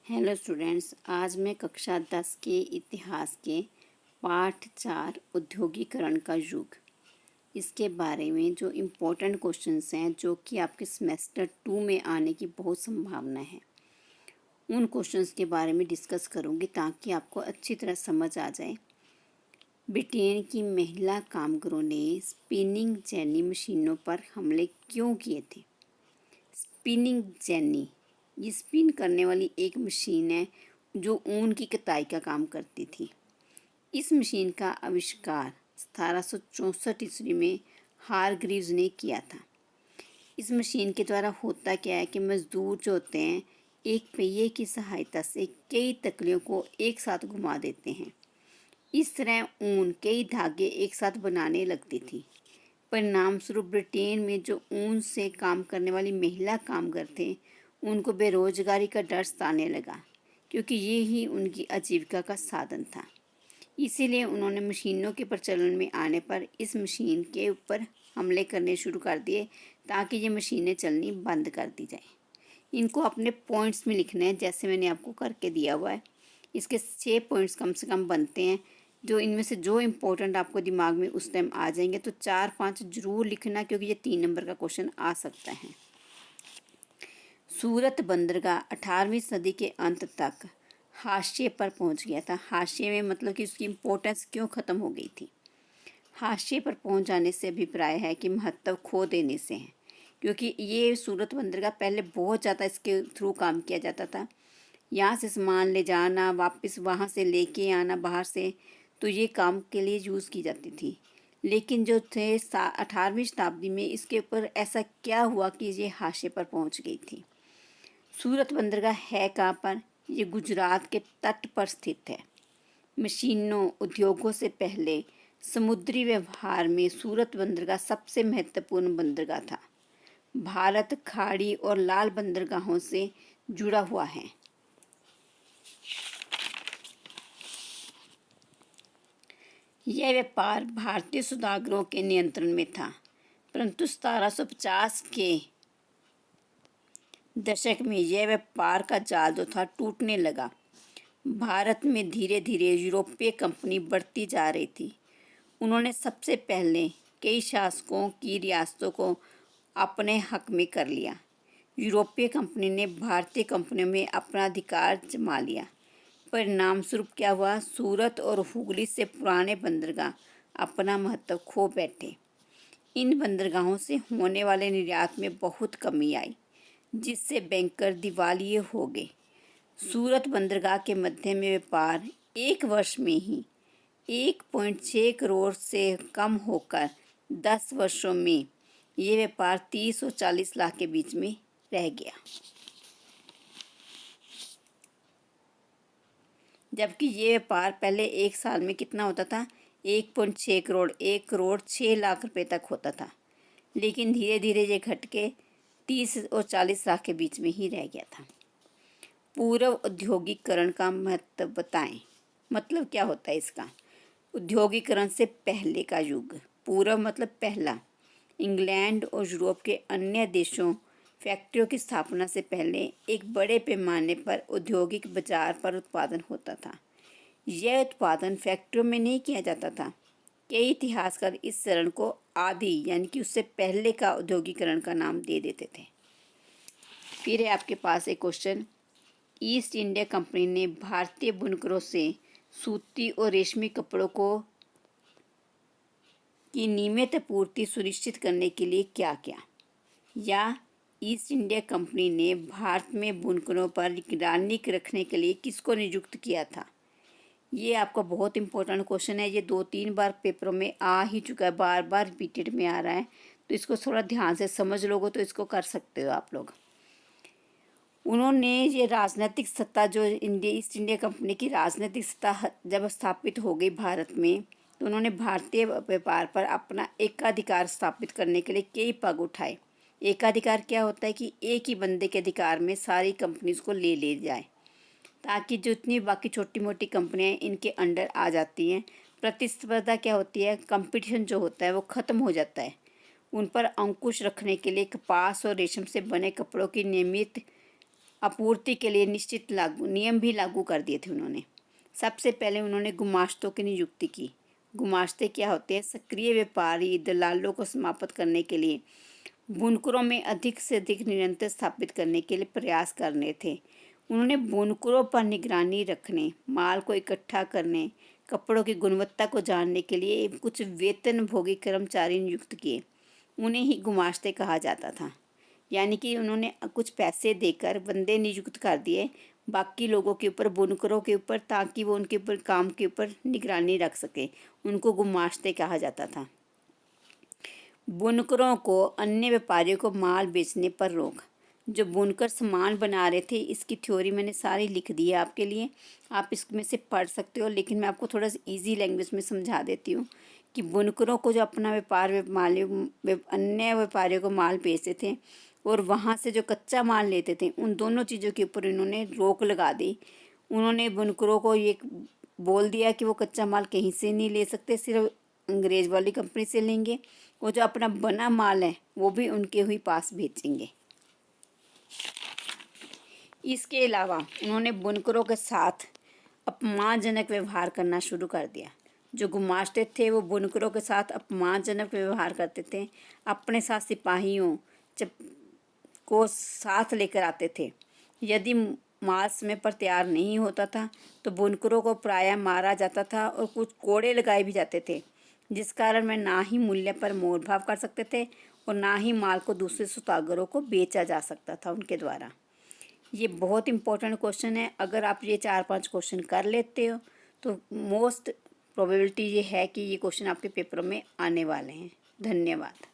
Hello students, आज मैं कक्षा 10 के इतिहास के पाठ 4 औद्योगिकरण का युग इसके बारे में जो इम्पोर्टेंट क्वेश्चंस हैं जो कि आपके सेमेस्टर 2 में आने की बहुत संभावना है, उन क्वेश्चंस के बारे में डिस्कस करूंगी ताकि आपको अच्छी तरह समझ आ जाए। ब्रिटेन की महिला कामगारों ने स्पिनिंग जेनी मशीनों पर हमले क्यों किए थे? स्पिनिंग जेनी ये स्पिन करने वाली एक मशीन है जो ऊन की कताई का काम करती थी। इस मशीन का आविष्कार 1764 ईस्वी में हारग्रीव्स ने किया था। इस मशीन के द्वारा होता क्या है कि मजदूर जो होते हैं एक पहिए की सहायता से कई तकलियों को एक साथ घुमा देते हैं। इस तरह ऊन कई धागे एक साथ बनाने लगती थी। परिणाम स्वरूप ब्रिटेन में जो ऊन से काम करने वाली महिला कामगार थे उनको बेरोजगारी का डर सताने लगा, क्योंकि ये ही उनकी आजीविका का साधन था। इसीलिए उन्होंने मशीनों के प्रचलन में आने पर इस मशीन के ऊपर हमले करने शुरू कर दिए ताकि ये मशीनें चलनी बंद कर दी जाए। इनको अपने पॉइंट्स में लिखना है, जैसे मैंने आपको करके दिया हुआ है। इसके 6 पॉइंट्स कम से कम बनते हैं, जो इनमें से जो इम्पोर्टेंट आपको दिमाग में उस टाइम आ जाएंगे तो 4-5 जरूर लिखना, क्योंकि ये 3 नंबर का क्वेश्चन आ सकता है। सूरत बंदरगाह 18वीं सदी के अंत तक हाशिए पर पहुंच गया था। हाशिए में मतलब कि उसकी इम्पोर्टेंस क्यों ख़त्म हो गई थी? हाशिए पर पहुंच जाने से अभिप्राय है कि महत्व खो देने से है, क्योंकि ये सूरत बंदरगाह पहले बहुत ज़्यादा इसके थ्रू काम किया जाता था। यहाँ से सामान ले जाना, वापस वहाँ से लेके आना बाहर से, तो ये काम के लिए यूज़ की जाती थी। लेकिन जो थे 18वीं शताब्दी में इसके ऊपर ऐसा क्या हुआ कि ये हाशिए पर पहुँच गई थी? सूरत बंदरगाह है कहाँ पर? ये गुजरात के तट पर स्थित है। मशीनों उद्योगों से पहले समुद्री व्यवहार में सूरत बंदरगाह सबसे महत्वपूर्ण बंदरगाह था। भारत खाड़ी और लाल बंदरगाहों से जुड़ा हुआ है। यह व्यापार भारतीय सौदागरों के नियंत्रण में था, परंतु 1750 के दशक में यह व्यापार का जाल जो था टूटने लगा। भारत में धीरे धीरे यूरोपीय कंपनी बढ़ती जा रही थी। उन्होंने सबसे पहले कई शासकों की रियासतों को अपने हक में कर लिया। यूरोपीय कंपनी ने भारतीय कंपनियों में अपना अधिकार जमा लिया। परिणाम स्वरूप क्या हुआ? सूरत और हुगली से पुराने बंदरगाह अपना महत्व खो बैठे। इन बंदरगाहों से होने वाले निर्यात में बहुत कमी आई, जिससे बैंकर दिवालिये हो गए। सूरत बंदरगाह के मध्य में व्यापार एक वर्ष में ही 1.6 करोड़ से कम होकर 10 वर्षों में ये व्यापार 30 और 40 लाख के बीच में रह गया, जबकि ये व्यापार पहले एक साल में कितना होता था? 1.6 करोड़, 1 करोड़ 6 लाख रुपए तक होता था। लेकिन धीरे धीरे ये घट के 30 और 40 लाख के बीच में ही रह गया था। पूर्व औद्योगिकरण का महत्व बताएं। मतलब क्या होता है इसका? औद्योगिकरण से पहले का युग। पूर्व मतलब पहला। इंग्लैंड और यूरोप के अन्य देशों फैक्ट्रियों की स्थापना से पहले एक बड़े पैमाने पर औद्योगिक बाजार पर उत्पादन होता था। यह उत्पादन फैक्ट्रियों में नहीं किया जाता था। कई इतिहासकार इस चरण को आदि यानी कि उससे पहले का औद्योगिकरण का नाम दे देते थे। फिर है आपके पास एक क्वेश्चन, ईस्ट इंडिया कंपनी ने भारतीय बुनकरों से सूती और रेशमी कपड़ों की नियमित आपूर्ति सुनिश्चित करने के लिए क्या किया? या ईस्ट इंडिया कंपनी ने भारत में बुनकरों पर निगरानी रखने के लिए किसको नियुक्त किया था? ये आपका बहुत इंपॉर्टेंट क्वेश्चन है। ये 2-3 बार पेपरों में आ ही चुका है, बार बार रिपीटेड में आ रहा है, तो इसको थोड़ा ध्यान से समझ लोगे तो इसको कर सकते हो आप लोग। उन्होंने ये राजनीतिक सत्ता जो ईस्ट इंडिया कंपनी की राजनीतिक सत्ता जब स्थापित हो गई भारत में, तो उन्होंने भारतीय व्यापार पर अपना एकाधिकार स्थापित करने के लिए कई पग उठाए। एकाधिकार क्या होता है कि एक ही बंदे के अधिकार में सारी कंपनीज को ले जाए, ताकि जितनी बाकी छोटी मोटी कंपनियां इनके अंडर आ जाती हैं, प्रतिस्पर्धा क्या होती है, कंपटीशन जो होता है वो ख़त्म हो जाता है। उन पर अंकुश रखने के लिए कपास और रेशम से बने कपड़ों की नियमित आपूर्ति के लिए निश्चित नियम भी लागू कर दिए थे उन्होंने। सबसे पहले उन्होंने गुमाश्तों की नियुक्ति की। गुमाश्ते क्या होते हैं? सक्रिय व्यापारी दलालों को समाप्त करने के लिए बुनकरों में अधिक से अधिक निरंतर स्थापित करने के लिए प्रयास करने थे। उन्होंने बुनकरों पर निगरानी रखने, माल को इकट्ठा करने, कपड़ों की गुणवत्ता को जानने के लिए कुछ वेतनभोगी कर्मचारी नियुक्त किए। उन्हें ही गुमाश्ते कहा जाता था। यानी कि उन्होंने कुछ पैसे देकर बंदे नियुक्त कर दिए बाकी लोगों के ऊपर, बुनकरों के ऊपर, ताकि वो उनके ऊपर काम के ऊपर निगरानी रख सके। उनको गुमाश्ते कहा जाता था। बुनकरों को अन्य व्यापारियों को माल बेचने पर रोक। जो बुनकर सामान बना रहे थे, इसकी थ्योरी मैंने सारी लिख दी है आपके लिए, आप इसमें से पढ़ सकते हो, लेकिन मैं आपको थोड़ा सा ईजी लैंग्वेज में समझा देती हूँ कि बुनकरों को जो अपना व्यापार अन्य व्यापारियों को माल बेचते थे और वहाँ से जो कच्चा माल लेते थे, उन दोनों चीज़ों के ऊपर इन्होंने रोक लगा दी। उन्होंने बुनकरों को ये बोल दिया कि वो कच्चा माल कहीं से नहीं ले सकते, सिर्फ अंग्रेज वाली कंपनी से लेंगे। वो जो अपना बना माल है वो भी उनके ही पास बेचेंगे। इसके अलावा उन्होंने बुनकरों के साथ अपमानजनक व्यवहार करना शुरू कर दिया। जो गुमाश्ते थे वो बुनकरों के साथ अपमानजनक व्यवहार करते थे। अपने साथ सिपाहियों को साथ लेकर आते थे। यदि माल समय पर तैयार नहीं होता था तो बुनकरों को प्रायः मारा जाता था और कुछ कोड़े लगाए भी जाते थे, जिस कारण वे ना ही मूल्य पर मोलभाव कर सकते थे और ना ही माल को दूसरे सौदागरों को बेचा जा सकता था उनके द्वारा। ये बहुत इंपॉर्टेंट क्वेश्चन है। अगर आप ये 4-5 क्वेश्चन कर लेते हो तो मोस्ट प्रोबेबिलिटी ये है कि ये क्वेश्चन आपके पेपरों में आने वाले हैं। धन्यवाद।